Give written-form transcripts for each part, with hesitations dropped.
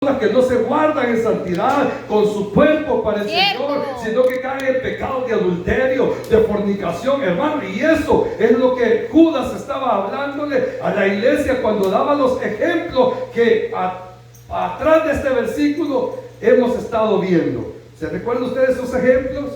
que no se guardan en santidad con su cuerpo para el Señor, sino que caen en pecados de adulterio, de fornicación, hermano. Y eso es lo que Judas estaba hablándole a la iglesia cuando daba los ejemplos que atrás de este versículo hemos estado viendo. ¿Se recuerdan ustedes esos ejemplos?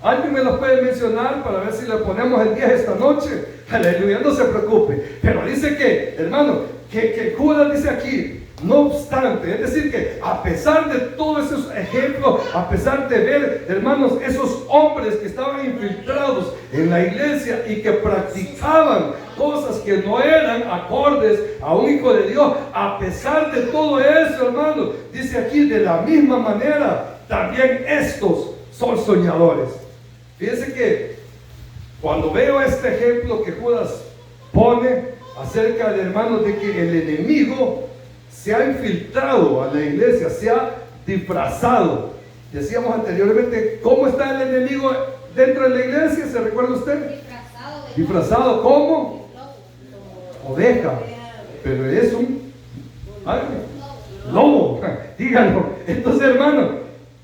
¿Alguien me los puede mencionar para ver si le ponemos el 10 esta noche? Aleluya, no se preocupe. Pero dice que, hermano, que Judas dice aquí, no obstante, es decir que a pesar de todos esos ejemplos, a pesar de ver, hermanos, esos hombres que estaban infiltrados en la iglesia y que practicaban cosas que no eran acordes a un hijo de Dios, a pesar de todo eso, hermanos, dice aquí, de la misma manera, también estos son soñadores. Fíjense que cuando veo este ejemplo que Judas pone acerca de, hermanos, de que el enemigo se ha infiltrado a la iglesia, se ha disfrazado. Decíamos anteriormente, ¿cómo está el enemigo dentro de la iglesia? ¿Se recuerda usted? Disfrazado ¿cómo? Oveja. Pero es un lobo. Díganlo. Entonces, hermano,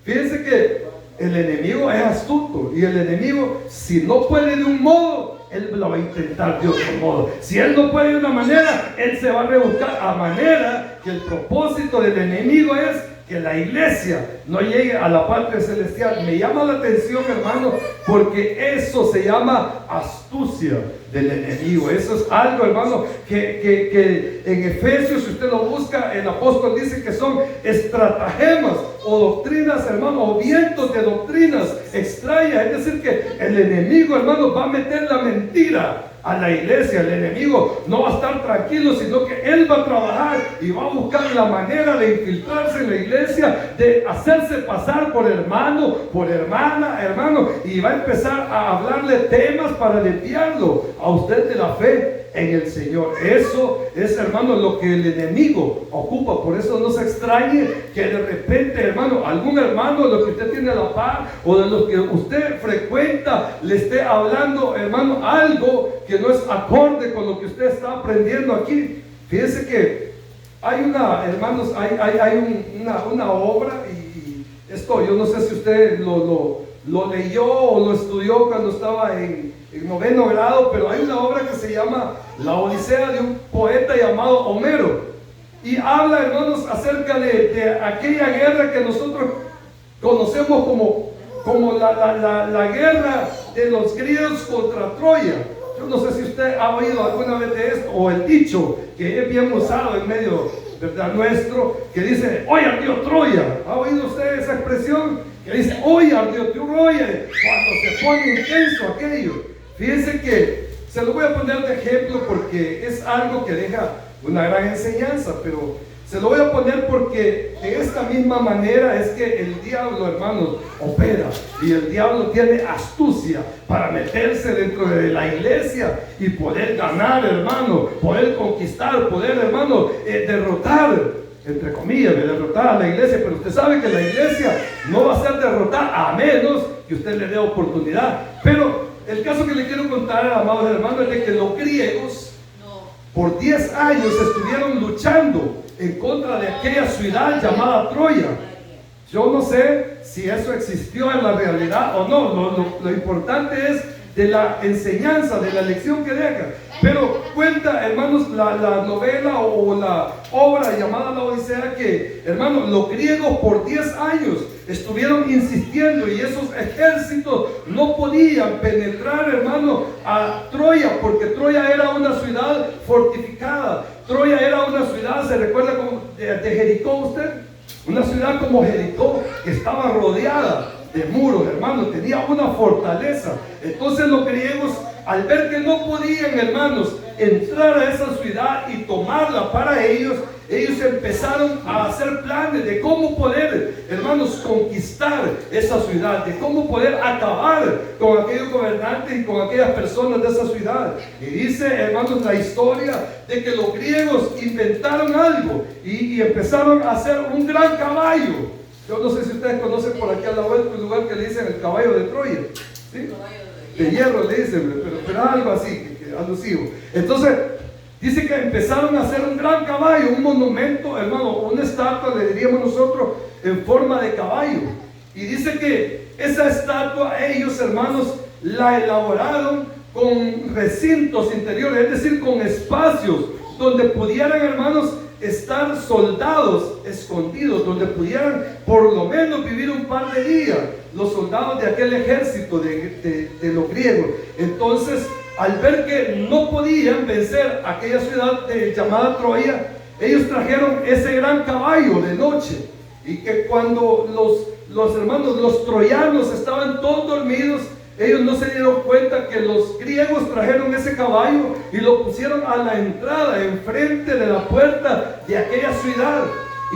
fíjense que el enemigo es astuto. Y el enemigo, si no puede de un modo, él lo va a intentar de otro modo. Si él no puede de una manera, él se va a rebuscar a manera que el propósito del enemigo es que la iglesia no llegue a la patria celestial. Me llama la atención, hermano, porque eso se llama astucia del enemigo. Eso es algo, hermano, que en Efesios, si usted lo busca, el apóstol dice que son estratagemas o doctrinas, hermano, o vientos de doctrinas extrañas. Es decir que el enemigo, hermano, va a meter la mentira a la iglesia. El enemigo no va a estar tranquilo, sino que él va a trabajar y va a buscar la manera de infiltrarse en la iglesia, de hacerse pasar por hermano, por hermana, hermano, y va a empezar a hablarle temas para desviarlo a usted de la fe en el Señor. Eso es, hermano, lo que el enemigo ocupa. Por eso no se extrañe que de repente, hermano, algún hermano de los que usted tiene a la par o de los que usted frecuenta le esté hablando, hermano, algo que no es acorde con lo que usted está aprendiendo aquí. Fíjese que hay una, hermanos, hay una obra, y esto yo no sé si usted lo leyó o lo estudió cuando estaba en noveno grado, pero hay una obra que se llama La Odisea, de un poeta llamado Homero, y habla, hermanos, acerca de aquella guerra que nosotros conocemos como la guerra de los griegos contra Troya. Yo no sé si usted ha oído alguna vez de esto, o el dicho que es bien usado en medio, ¿verdad?, nuestro, que dice, hoy ardió Troya. ¿Ha oído usted esa expresión? Que dice, hoy ardió Troya, cuando se pone intenso aquello. Fíjense que se lo voy a poner de ejemplo porque es algo que deja una gran enseñanza, pero se lo voy a poner porque de esta misma manera es que el diablo, hermanos, opera, y el diablo tiene astucia para meterse dentro de la iglesia y poder ganar, hermano, poder conquistar, poder, hermano, derrotar, entre comillas, derrotar a la iglesia. Pero usted sabe que la iglesia no va a ser derrotada a menos que usted le dé oportunidad. Pero el caso que le quiero contar, amados hermanos, es de que los griegos por 10 años estuvieron luchando en contra de aquella ciudad llamada Troya. Yo no sé si eso existió en la realidad o no. Lo importante es de la enseñanza, de la lección que deja. Pero cuenta, hermanos, la novela o la obra llamada La Odisea, que, hermanos, los griegos por 10 años estuvieron insistiendo, y esos ejércitos no podían penetrar, hermano, a Troya, porque Troya era una ciudad fortificada. Troya era una ciudad, ¿se recuerda de Jericó usted? Una ciudad como Jericó, que estaba rodeada de muros, hermano, tenía una fortaleza. Entonces los griegos, al ver que no podían, hermanos, entrar a esa ciudad y tomarla para ellos empezaron a hacer planes de cómo poder, hermanos, conquistar esa ciudad, de cómo poder acabar con aquellos gobernantes y con aquellas personas de esa ciudad. Y dice, hermanos, la historia de que los griegos inventaron algo y empezaron a hacer un gran caballo. Yo no sé si ustedes conocen por aquí a la vuelta un lugar que le dicen el caballo de Troya, ¿sí? De hierro le dicen, pero algo así, que alusivo. Entonces, Dice que empezaron a hacer un gran caballo, un monumento, hermano, una estatua, le diríamos nosotros, en forma de caballo. Y dice que esa estatua ellos, hermanos, la elaboraron con recintos interiores, es decir, con espacios donde pudieran, hermanos, estar soldados escondidos, donde pudieran por lo menos vivir un par de días los soldados de aquel ejército de los griegos. Entonces, al ver que no podían vencer aquella ciudad llamada Troya, ellos trajeron ese gran caballo de noche, y que cuando los hermanos, los troyanos, estaban todos dormidos, ellos no se dieron cuenta que los griegos trajeron ese caballo y lo pusieron a la entrada, enfrente de la puerta de aquella ciudad.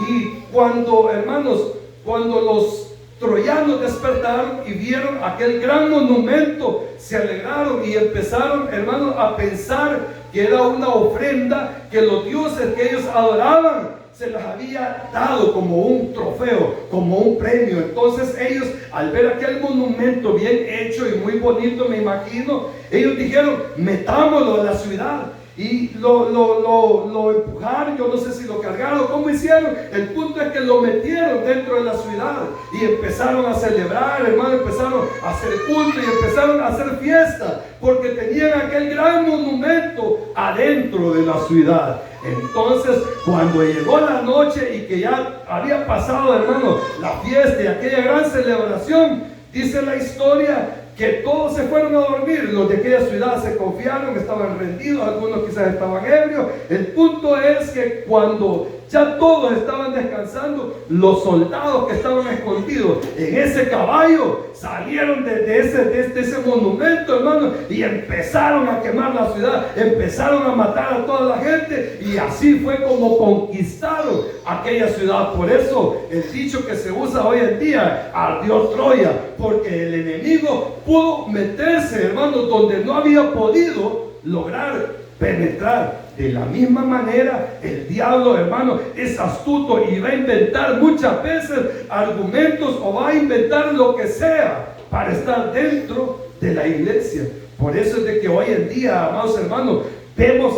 Y cuando, hermanos, cuando los troyanos despertaron y vieron aquel gran monumento, se alegraron y empezaron, hermanos, a pensar que era una ofrenda que los dioses que ellos adoraban se les había dado como un trofeo, como un premio. Entonces ellos, al ver aquel monumento bien hecho y muy bonito, me imagino, ellos dijeron: metámoslo a la ciudad. Y lo empujaron, yo no sé si lo cargaron, cómo hicieron. El punto es que lo metieron dentro de la ciudad y empezaron a celebrar, hermano, empezaron a hacer culto y empezaron a hacer fiesta, porque tenían aquel gran monumento adentro de la ciudad. Entonces, cuando llegó la noche y que ya había pasado, hermano, la fiesta y aquella gran celebración, dice la historia que todos se fueron a dormir. Los de aquella ciudad se confiaron, estaban rendidos, algunos quizás estaban ebrios. El punto es que cuando ya todos estaban descansando, los soldados que estaban escondidos en ese caballo salieron de ese monumento, hermano, y empezaron a quemar la ciudad, empezaron a matar a toda la gente, y así fue como conquistaron aquella ciudad. Por eso el dicho que se usa hoy en día: ardió Troya, porque el enemigo pudo meterse, hermano, donde no había podido lograr penetrar. De la misma manera, el diablo, hermano, es astuto y va a inventar muchas veces argumentos, o va a inventar lo que sea para estar dentro de la iglesia. Por eso es de que hoy en día, amados hermanos, vemos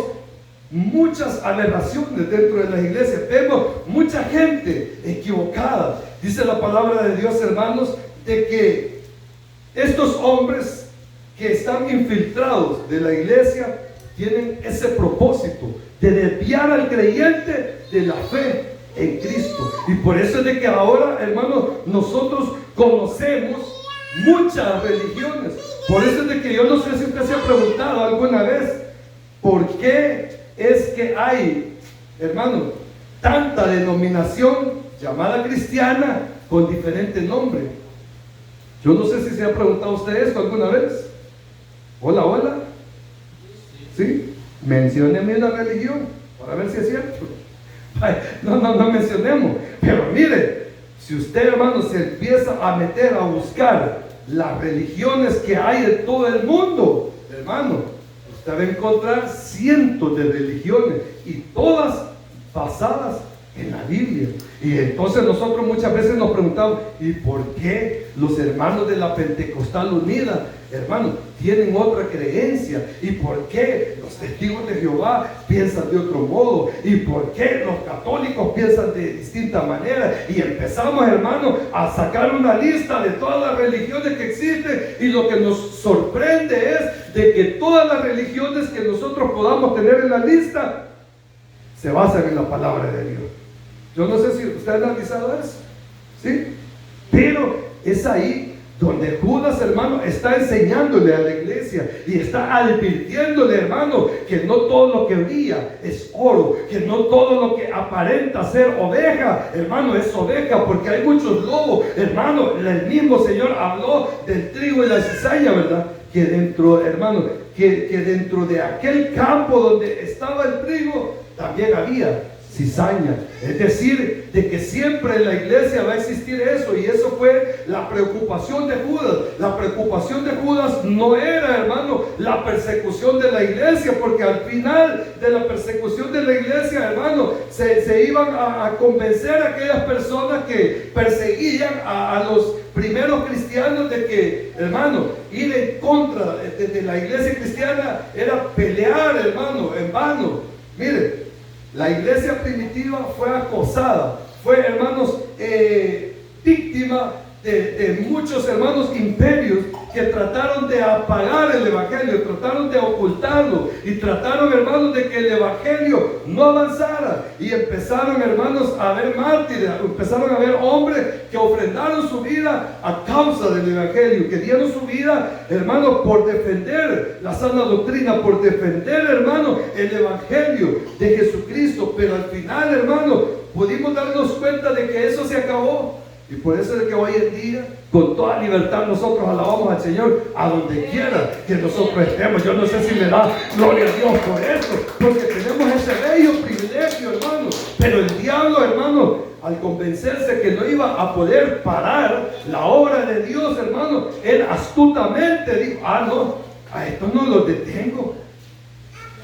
muchas aberraciones dentro de las iglesias, vemos mucha gente equivocada. Dice la palabra de Dios, hermanos, de que estos hombres que están infiltrados de la iglesia tienen ese propósito de desviar al creyente de la fe en Cristo. Y por eso es de que ahora, hermanos, nosotros conocemos muchas religiones. Por eso es de que yo no sé si usted se ha preguntado alguna vez por qué es que hay, hermanos, tanta denominación llamada cristiana con diferente nombre. Yo no sé si se ha preguntado usted esto alguna vez. Hola, hola. ¿Sí? Mencióneme una religión para ver si es cierto. No mencionemos. Pero mire, si usted, hermano, se empieza a meter a buscar las religiones que hay en todo el mundo, hermano, usted va a encontrar cientos de religiones, y todas basadas en la Biblia. Y entonces nosotros muchas veces nos preguntamos: ¿y por qué los hermanos de la Pentecostal Unida, hermanos, tienen otra creencia? ¿Y por qué los testigos de Jehová piensan de otro modo? ¿Y por qué los católicos piensan de distinta manera? Y empezamos, hermanos, a sacar una lista de todas las religiones que existen, y lo que nos sorprende es de que todas las religiones que nosotros podamos tener en la lista se basan en la palabra de Dios. Yo no sé si usted ha analizado eso, ¿sí? Pero es ahí donde Judas, hermano, está enseñándole a la iglesia y está advirtiéndole, hermano, que no todo lo que brilla es oro, que no todo lo que aparenta ser oveja, hermano, es oveja, porque hay muchos lobos, hermano. El mismo Señor habló del trigo y la cizaña, ¿verdad? Que dentro, hermano, que dentro de aquel campo donde estaba el trigo también había cizaña. Es decir, de que siempre en la iglesia va a existir eso. Y eso fue la preocupación de Judas. La preocupación de Judas no era, hermano, la persecución de la iglesia, porque al final de la persecución de la iglesia, hermano, se iban a convencer a aquellas personas que perseguían a los primeros cristianos de que, hermano, ir en contra de la iglesia cristiana era pelear, hermano, en vano. Mire, la iglesia primitiva fue acosada, fue, hermanos, víctima de muchos, hermanos, imperios que trataron de apagar el evangelio, trataron de ocultarlo y trataron, hermanos, de que el evangelio no avanzara, y empezaron, hermanos, a haber mártires, empezaron a haber hombres que ofrendaron su vida a causa del evangelio, que dieron su vida, hermanos, por defender la sana doctrina, por defender, hermanos, el evangelio de Jesucristo. Pero al final, hermanos, pudimos darnos cuenta de que eso se acabó. Y por eso es que hoy en día, con toda libertad, nosotros alabamos al Señor a donde quiera que nosotros estemos. Yo no sé si le da gloria a Dios por eso, porque tenemos ese bello privilegio, hermano. Pero el diablo, hermano, al convencerse que no iba a poder parar la obra de Dios, hermano, él astutamente dijo: no, a estos no los detengo.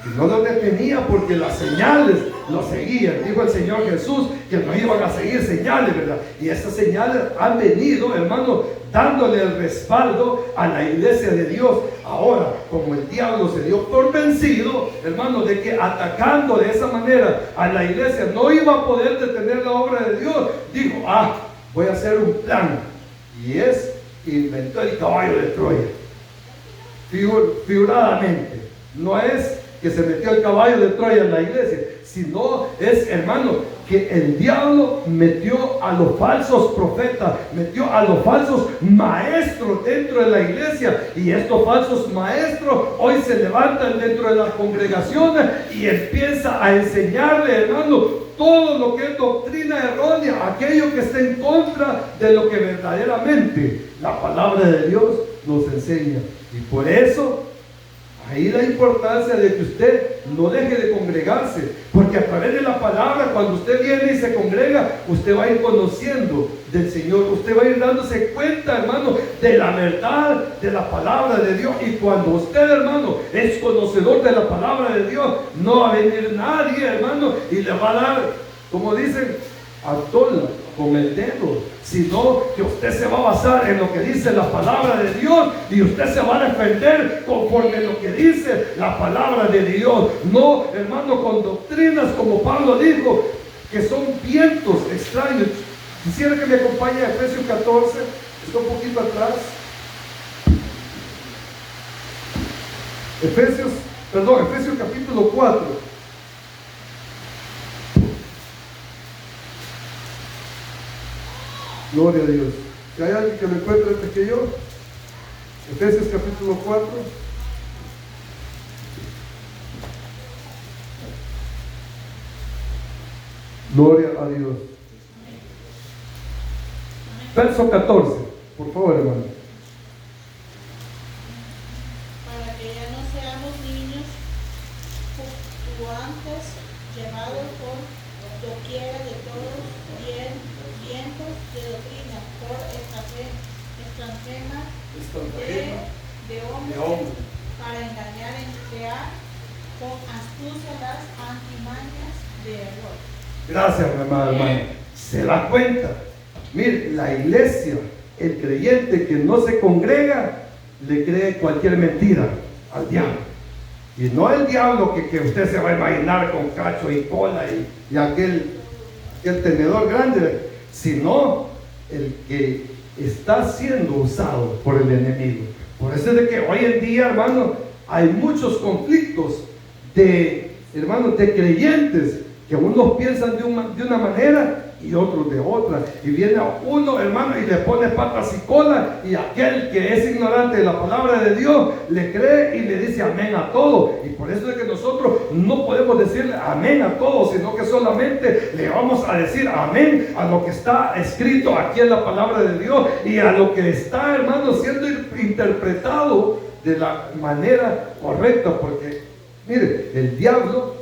Y no los detenía porque las señales los seguían. Dijo el Señor Jesús que no iban a seguir señales, ¿verdad? Y esas señales han venido, hermano, dándole el respaldo a la iglesia de Dios. Ahora, como el diablo se dio por vencido, hermano, de que atacando de esa manera a la iglesia no iba a poder detener la obra de Dios, dijo: voy a hacer un plan. Y inventó el caballo de Troya. Figuradamente. No es que se metió el caballo de Troya en la iglesia, sino es, hermano, que el diablo metió a los falsos profetas, metió a los falsos maestros dentro de la iglesia, y estos falsos maestros hoy se levantan dentro de las congregaciones y empieza a enseñarle, hermano, todo lo que es doctrina errónea, aquello que está en contra de lo que verdaderamente la palabra de Dios nos enseña. Y por eso ahí la importancia de que usted no deje de congregarse, porque a través de la palabra, cuando usted viene y se congrega, usted va a ir conociendo del Señor, usted va a ir dándose cuenta, hermano, de la verdad de la palabra de Dios. Y cuando usted, hermano, es conocedor de la palabra de Dios, no va a venir nadie, hermano, y le va a dar, como dicen, a tola con el dedo, sino que usted se va a basar en lo que dice la palabra de Dios, y usted se va a defender conforme lo que dice la palabra de Dios. No, hermano, con doctrinas como Pablo dijo, que son vientos extraños. Quisiera que me acompañe a Efesios 14, está un poquito atrás. Efesios capítulo 4. Gloria a Dios. Si hay alguien que lo encuentre antes que yo, Efesios capítulo 4. Gloria a Dios. Verso 14, por favor, hermano. Para que ya no seamos niños fluctuantes, llevados por doquiera de todos vientos de doctrina, por estratagema de hombres, para engañar, emplear con astucia las antimañas de error. Gracias, hermano. ¿Se da cuenta? Mire, la iglesia, el creyente que no se congrega, le cree cualquier mentira al diablo. Y no el diablo que usted se va a imaginar con cacho y cola y aquel tenedor grande, sino el que está siendo usado por el enemigo. Por eso es de que hoy en día, hermano, hay muchos conflictos de creyentes, que unos piensan de una manera y otros de otra, y viene uno, hermano, y le pone patas y cola, y aquel que es ignorante de la palabra de Dios le cree y le dice amén a todo. Y por eso es que nosotros no podemos decirle amén a todo, sino que solamente le vamos a decir amén a lo que está escrito aquí en la palabra de Dios, y a lo que está, hermano, siendo interpretado de la manera correcta. Porque mire, el diablo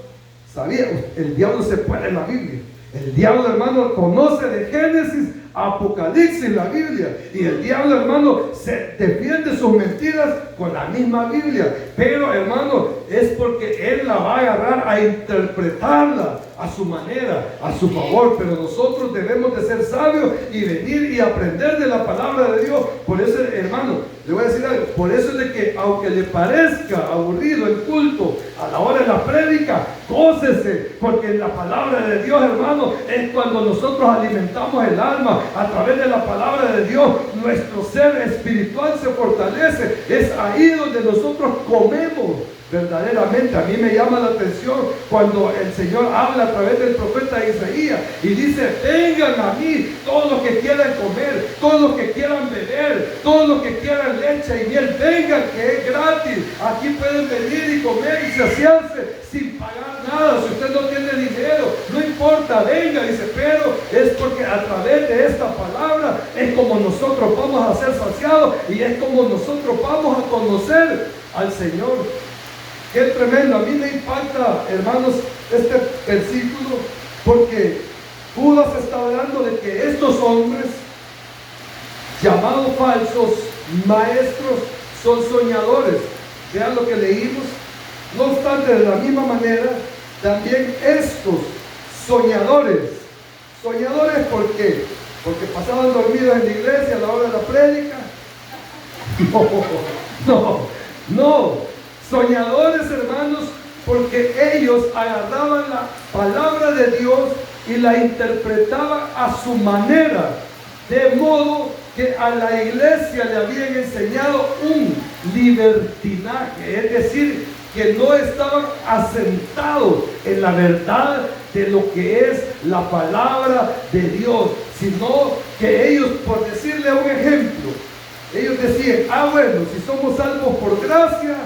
se puede en la Biblia. El diablo, hermano, conoce de Génesis a Apocalipsis la Biblia, y el diablo, hermano, se defiende sus mentiras con la misma Biblia. Pero, hermano, es porque él la va a agarrar a interpretarla a su manera, a su favor. Pero nosotros debemos de ser sabios y venir y aprender de la palabra de Dios. Por eso, hermano, le voy a decir algo. Por eso es de que, aunque le parezca aburrido el culto A la hora de la prédica, gócese, porque en la palabra de Dios, hermano, es cuando nosotros alimentamos el alma. A través de la palabra de Dios, nuestro ser espiritual se fortalece. Es ahí donde nosotros comemos verdaderamente. A mí me llama la atención cuando el Señor habla a través del profeta Isaías y dice: vengan a mí todos los que quieran comer, todos los que quieran beber, todos los que quieran leche y miel, vengan, que es gratis. Aquí pueden venir y comer y saciarse sin pagar nada. Si usted no tiene dinero, no importa, venga, dice, pero es porque a través de esta palabra es como nosotros vamos a ser saciados y es como nosotros vamos a conocer al Señor. Qué tremendo. A mí me impacta, hermanos, este versículo, porque Judas está hablando de que estos hombres, llamados falsos maestros, son soñadores. Vean lo que leímos. No obstante, de la misma manera, también estos soñadores. ¿Soñadores por qué? Porque pasaban dormidos en la iglesia a la hora de la prédica. No. Soñadores, hermanos, porque ellos agarraban la palabra de Dios y la interpretaban a su manera, de modo que a la iglesia le habían enseñado un libertinaje, es decir, que no estaban asentados en la verdad de lo que es la palabra de Dios, sino que ellos, por decirle un ejemplo, ellos decían: bueno, si somos salvos por gracia,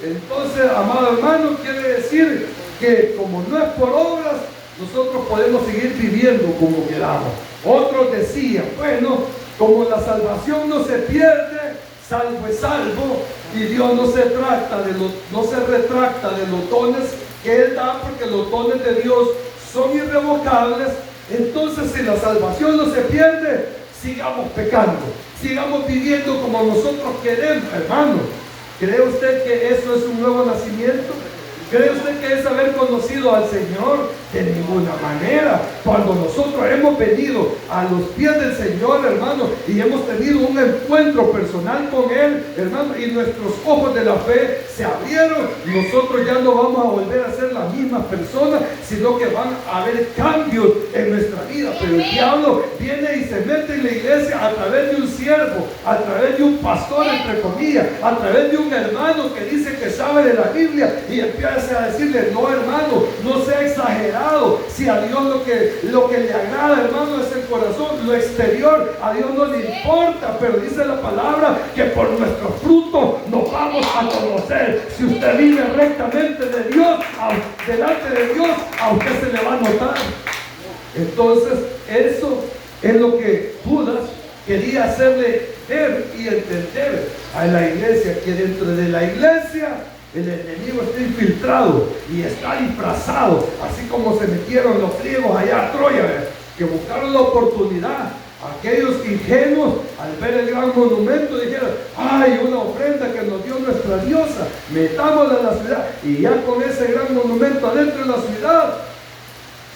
entonces, amado hermano, quiere decir que como no es por obras, nosotros podemos seguir viviendo como queramos. Otros decían: bueno, como la salvación no se pierde, salvo es salvo, y Dios no se retracta de los dones que Él da, porque los dones de Dios son irrevocables. Entonces, si la salvación no se pierde, sigamos pecando, sigamos viviendo como nosotros queremos, hermano. ¿Cree usted que eso es un nuevo nacimiento? ¿Cree usted que es haber conocido al Señor? De ninguna manera. Cuando nosotros hemos venido a los pies del Señor, hermano, y hemos tenido un encuentro personal con Él, hermano, y nuestros ojos de la fe se abrieron, nosotros ya no vamos a volver a ser las mismas personas, sino que van a haber cambios en nuestra vida. Pero el diablo viene y se mete en la iglesia a través de un siervo, a través de un pastor, entre comillas, a través de un hermano que dice que sabe de la Biblia, y empieza a decirle: no, hermano, no sea exagerado. Si a Dios lo que le agrada, hermano, es el corazón. Lo exterior a Dios no le importa, pero dice la palabra que por nuestros frutos nos vamos a conocer. Si usted vive rectamente de Dios, delante de Dios, a usted se le va a notar. Entonces, eso es lo que Judas quería hacerle ver y entender a la iglesia, que dentro de la iglesia el enemigo está infiltrado y está disfrazado, así como se metieron los griegos allá a Troya, que buscaron la oportunidad. Aquellos ingenuos, al ver el gran monumento, dijeron: ¡ay, una ofrenda que nos dio nuestra diosa! Metámosla en la ciudad. Y ya con ese gran monumento adentro de la ciudad,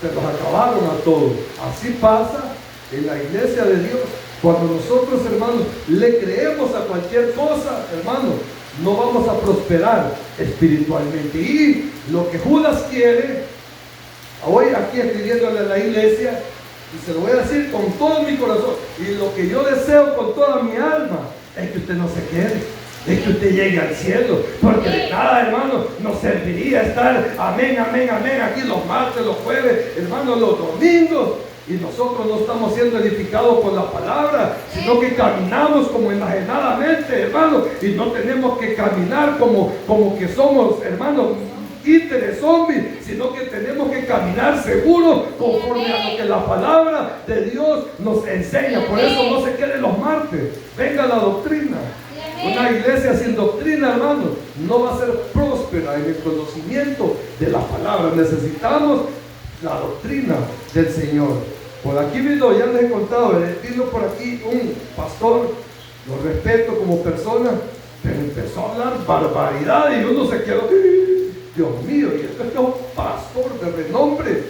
se los acabaron a todos. Así pasa en la iglesia de Dios. Cuando nosotros, hermanos, le creemos a cualquier cosa, hermanos, no vamos a prosperar espiritualmente. Y lo que Judas quiere, hoy aquí escribiéndole a la iglesia, y se lo voy a decir con todo mi corazón, y lo que yo deseo con toda mi alma, es que usted no se quede, es que usted llegue al cielo, porque de nada, hermano, nos serviría estar amén, amén, amén, aquí los martes, los jueves, hermano, los domingos, y nosotros no estamos siendo edificados por la palabra, sino que caminamos como enajenadamente, hermano, y no tenemos que caminar como que somos, hermano, títeres, zombies, sino que tenemos que caminar seguros conforme a lo que la palabra de Dios nos enseña. Por eso no se queden los martes, venga la doctrina. Una iglesia sin doctrina, hermano, no va a ser próspera en el conocimiento de la palabra. Necesitamos la doctrina del Señor. Por aquí vino, ya les he contado, vino por aquí un pastor, lo respeto como persona, pero empezó a hablar barbaridad y uno se quedó: Dios mío, y esto es que es un pastor de renombre,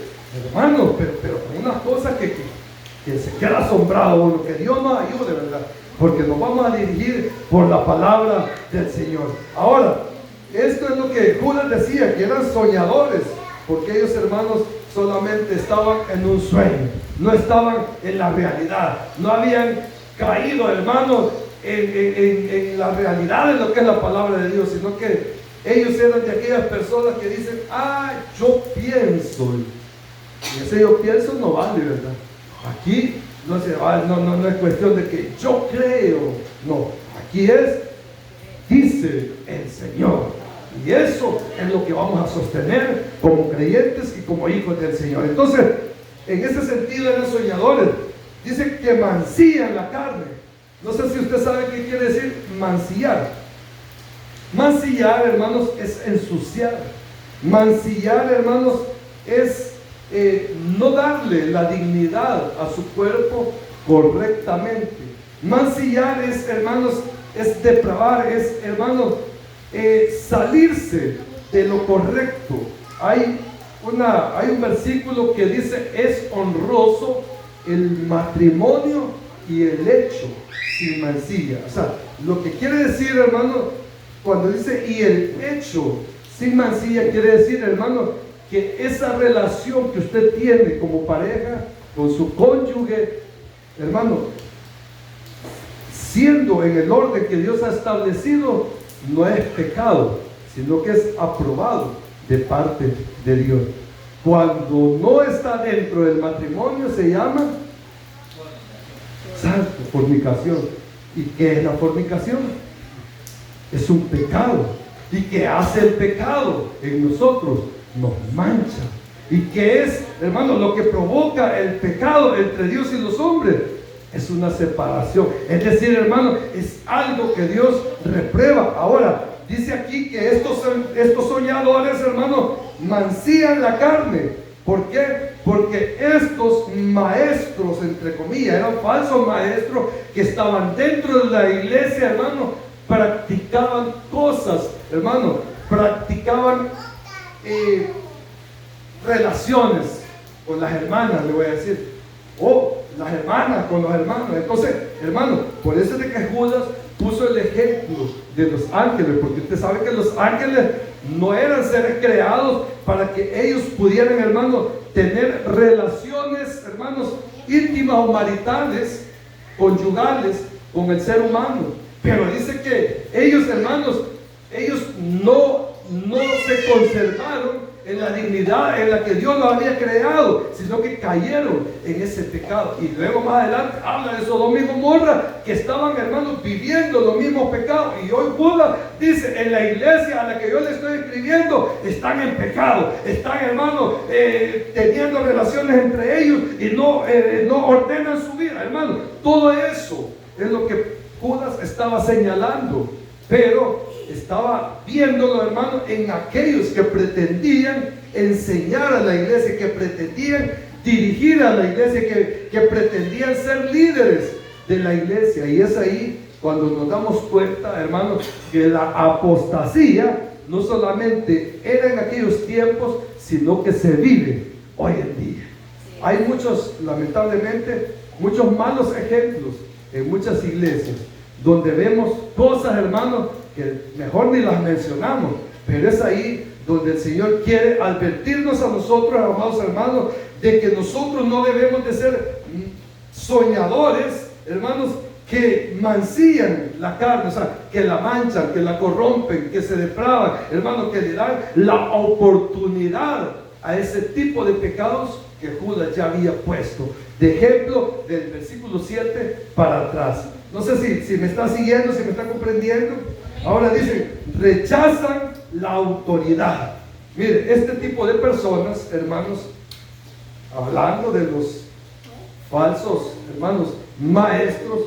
hermano, pero con unas cosas que se queda asombrado uno. Que Dios nos ayude, ¿verdad? Porque nos vamos a dirigir por la palabra del Señor. Ahora, esto es lo que Judas decía, que eran soñadores, porque ellos, hermanos, solamente estaban en un sueño, no estaban en la realidad, no habían caído, hermanos, en la realidad de lo que es la palabra de Dios, sino que ellos eran de aquellas personas que dicen, yo pienso, y ese yo pienso no vale, ¿verdad? Aquí no es cuestión de que yo creo, no, aquí es, dice el Señor. Y eso es lo que vamos a sostener como creyentes y como hijos del Señor. Entonces, en ese sentido eran soñadores. Dice que mancillan la carne. No sé si usted sabe qué quiere decir mancillar. Mancillar, hermanos, es ensuciar. Mancillar, hermanos, es no darle la dignidad a su cuerpo correctamente. Mancillar es, hermanos, es depravar, es, hermanos, salirse de lo correcto. Hay un versículo que dice: es honroso el matrimonio y el lecho sin mancilla. O sea, lo que quiere decir, hermano, cuando dice y el hecho sin mancilla, quiere decir, hermano, que esa relación que usted tiene como pareja con su cónyuge, hermano, siendo en el orden que Dios ha establecido, no es pecado, sino que es aprobado de parte de Dios. Cuando no está dentro del matrimonio se llama fornicación. ¿Y qué es la fornicación? Es un pecado. ¿Y qué hace el pecado en nosotros? Nos mancha. ¿Y qué es, hermano, lo que provoca el pecado entre Dios y los hombres? Es una separación. Es decir, hermano, es algo que Dios reprueba. Ahora, dice aquí que estos soñadores, hermano, mancillan la carne. ¿Por qué? Porque estos maestros, entre comillas, eran falsos maestros que estaban dentro de la iglesia, hermano, practicaban cosas, hermano, practicaban relaciones con las hermanas, le voy a decir, o las hermanas con los hermanos. Entonces, hermano, por eso es de que Judas puso el ejemplo de los ángeles, porque usted sabe que los ángeles no eran seres creados para que ellos pudieran, hermano, tener relaciones, hermanos, íntimas o maritales, conyugales con el ser humano. Pero dice que ellos, hermanos, ellos no se conservaron en la dignidad en la que Dios los había creado, sino que cayeron en ese pecado. Y luego más adelante habla de Sodoma y Gomorra, que estaban, hermanos, viviendo los mismos pecados. Y hoy Judas dice: en la iglesia a la que yo le estoy escribiendo están en pecado, están, hermanos, teniendo relaciones entre ellos y no ordenan su vida, hermanos. Todo eso es lo que Judas estaba señalando, pero estaba viéndolo, hermano, en aquellos que pretendían enseñar a la iglesia, que pretendían dirigir a la iglesia, que pretendían ser líderes de la iglesia. Y es ahí cuando nos damos cuenta, hermanos, que la apostasía no solamente era en aquellos tiempos, sino que se vive hoy en día. Hay muchos, lamentablemente, muchos malos ejemplos en muchas iglesias, donde vemos cosas, hermanos, que mejor ni las mencionamos, pero es ahí donde el Señor quiere advertirnos a nosotros, amados hermanos, de que nosotros no debemos de ser soñadores, hermanos, que mancillan la carne, o sea, que la manchan, que la corrompen, que se depravan, hermanos, que le dan la oportunidad a ese tipo de pecados que Judas ya había puesto de ejemplo del versículo 7 para atrás. No sé si me está siguiendo, si me está comprendiendo. Ahora dice: rechazan la autoridad. Mire, este tipo de personas, hermanos, hablando de los falsos, hermanos, maestros,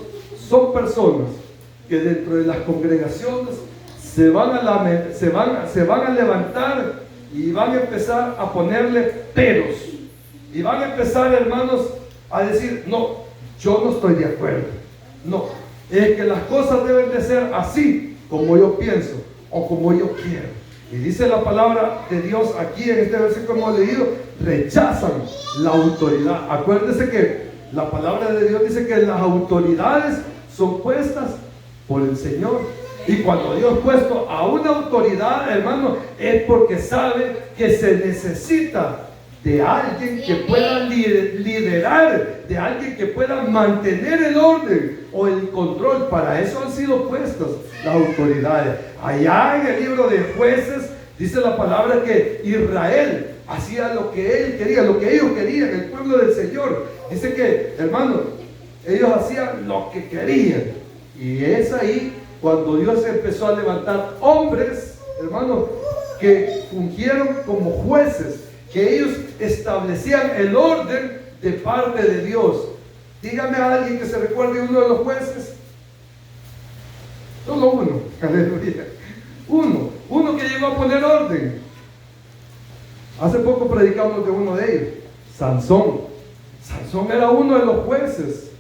son personas que dentro de las congregaciones se van a levantar y van a empezar a ponerle peros, y van a empezar, hermanos, a decir: no, yo no estoy de acuerdo, no, es que las cosas deben de ser así como yo pienso o como yo quiero. Y dice la palabra de Dios aquí en este versículo que hemos leído: rechazan la autoridad. Acuérdese que la palabra de Dios dice que las autoridades son puestas por el Señor. Y cuando Dios ha puesto a una autoridad, hermano, es porque sabe que se necesita de alguien que pueda liderar, de alguien que pueda mantener el orden o el control. Para eso han sido puestas las autoridades. Allá en el libro de Jueces dice la palabra que Israel hacía lo que él quería, lo que ellos querían, el pueblo del Señor. Dice que, hermano, ellos hacían lo que querían. Y es ahí cuando Dios empezó a levantar hombres, hermano, que fungieron como jueces, que ellos establecían el orden de parte de Dios. Dígame a alguien que se recuerde uno de los jueces. Solo uno, aleluya. Uno que llegó a poner orden. Hace poco predicamos de uno de ellos, Sansón. Sansón era uno de los jueces.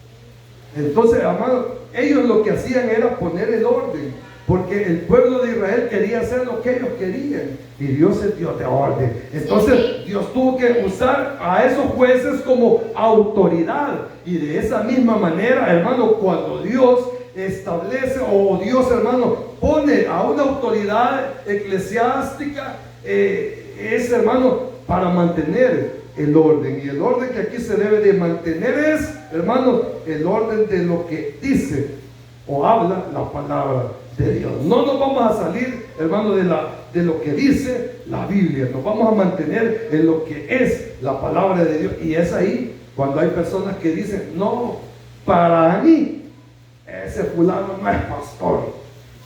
Entonces, amado, ellos lo que hacían era poner el orden, porque el pueblo de Israel quería hacer lo que ellos querían, y Dios es Dios de orden. Entonces Dios tuvo que usar a esos jueces como autoridad, y de esa misma manera, hermano, cuando Dios establece, o Dios, hermano, pone a una autoridad eclesiástica, es, hermano, para mantener el orden. Y el orden que aquí se debe de mantener es, hermano, el orden de lo que dice o habla la palabra de Dios. No nos vamos a salir, hermano, de lo que dice la Biblia. Nos vamos a mantener en lo que es la palabra de Dios. Y es ahí cuando hay personas que dicen: no, para mí ese fulano no es pastor,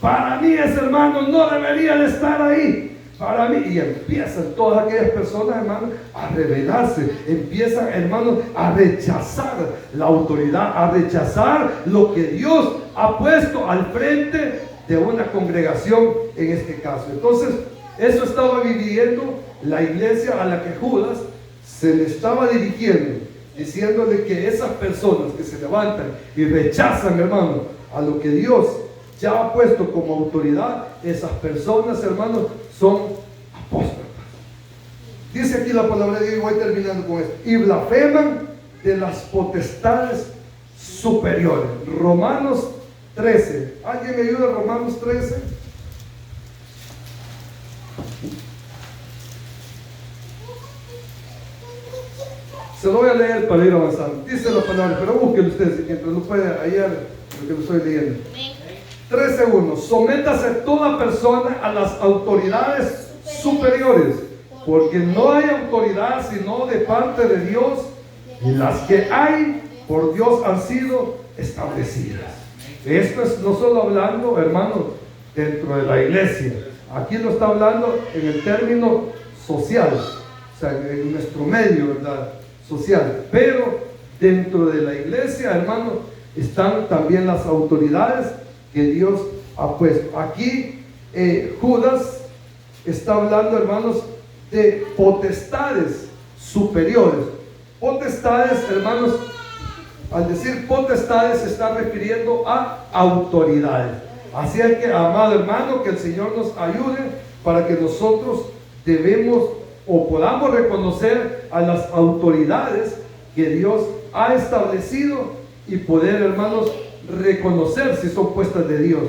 para mí ese hermano no debería de estar ahí, para mí. Y empiezan todas aquellas personas, hermano, a rebelarse, empiezan, hermano, a rechazar la autoridad, a rechazar lo que Dios ha puesto al frente de una congregación, en este caso. Entonces, eso estaba viviendo la iglesia a la que Judas se le estaba dirigiendo, diciéndole que esas personas que se levantan y rechazan, hermano, a lo que Dios ya ha puesto como autoridad, esas personas, hermanos, son apóstatas. Dice aquí la palabra de Dios, y voy terminando con esto: y blasfeman de las potestades superiores. Romanos 13. ¿Alguien me ayuda? Romanos 13. Se lo voy a leer para ir avanzando. Dice la palabra, pero búsquenlo ustedes mientras lo puede hallar lo que lo estoy leyendo. 13:1. Sométase toda persona a las autoridades superiores, porque no hay autoridad sino de parte de Dios, y las que hay por Dios han sido establecidas. Esto es no solo hablando, hermano, dentro de la iglesia. Aquí lo está hablando en el término social, o sea, en nuestro medio, ¿verdad? Social. Pero dentro de la iglesia, hermano, están también las autoridades que Dios ha puesto. Aquí Judas está hablando, hermanos, de potestades superiores. Potestades, hermanos, al decir potestades se está refiriendo a autoridades. Así es que, amado hermano, que el Señor nos ayude para que nosotros debemos o podamos reconocer a las autoridades que Dios ha establecido y poder, hermanos, reconocer si son puestas de Dios.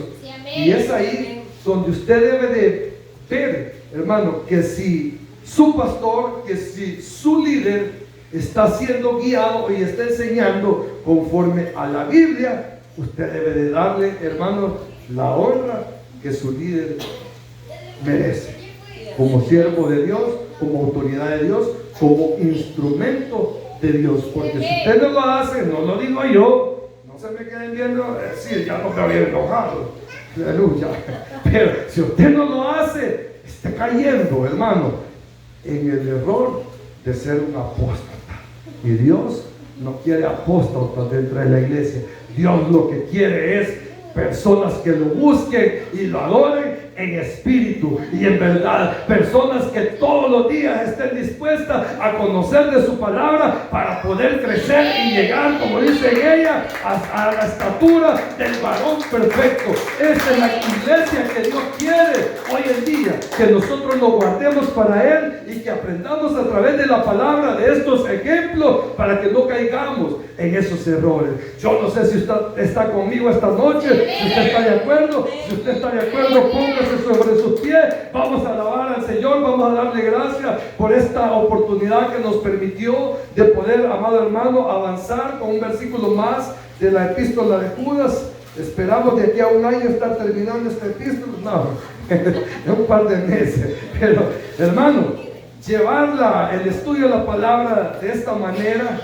Y es ahí donde usted debe de ver, hermano, que si su pastor, que si su líder está siendo guiado y está enseñando conforme a la Biblia, usted debe de darle, hermano, la honra que su líder merece, como siervo de Dios, como autoridad de Dios, como instrumento de Dios. Porque si usted no lo hace, no lo digo yo, no se me queden viendo, sí, ya no me había enojado, aleluya. Pero si usted no lo hace, está cayendo, hermano, en el error de ser un apóstata. Y Dios no quiere apóstatas dentro de la iglesia. Dios lo que quiere es personas que lo busquen y lo adoren en espíritu y en verdad. Personas que todos los días estén dispuestas a conocer de su palabra para poder crecer y llegar, como dice ella, a la estatura del varón perfecto. Esta es la iglesia que Dios quiere hoy en día, que nosotros nos guardemos para Él y que aprendamos a través de la palabra de estos ejemplos para que no caigamos. en esos errores. Yo no sé si usted está conmigo esta noche, si usted está de acuerdo. Si usted está de acuerdo, póngase sobre sus pies. Vamos a alabar al Señor, vamos a darle gracias por esta oportunidad que nos permitió de poder, amado hermano, avanzar con un versículo más de la epístola de Judas. Esperamos de aquí a un año estar terminando esta epístola. No, en un par de meses. Pero, hermano, llevar el estudio de la palabra de esta manera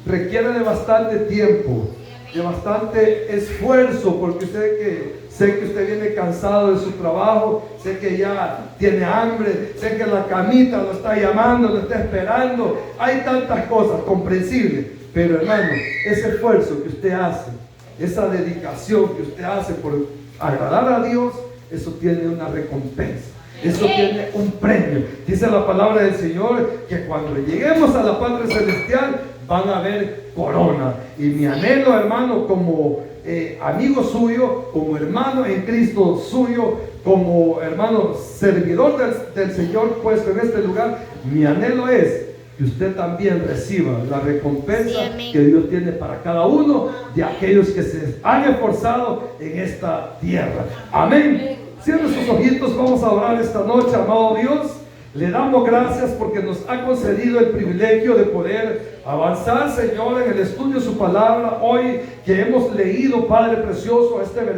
requiere de bastante tiempo, de bastante esfuerzo, porque sé que usted viene cansado de su trabajo, sé que ya tiene hambre, sé que la camita lo está llamando, lo está esperando. Hay tantas cosas comprensibles, pero hermano, ese esfuerzo que usted hace, esa dedicación que usted hace por agradar a Dios, eso tiene una recompensa, eso tiene un premio. Dice la palabra del Señor que cuando lleguemos a la patria celestial van a haber corona. Y mi anhelo, hermano, como amigo suyo, como hermano en Cristo suyo, como hermano servidor del Señor puesto en este lugar, mi anhelo es que usted también reciba la recompensa que Dios tiene para cada uno de aquellos que se han esforzado en esta tierra. Amén. Cierre sus ojitos, vamos a orar esta noche, amado Dios. Le damos gracias porque nos ha concedido el privilegio de poder avanzar, Señor, en el estudio de su palabra. Hoy que hemos leído, Padre precioso, este versículo.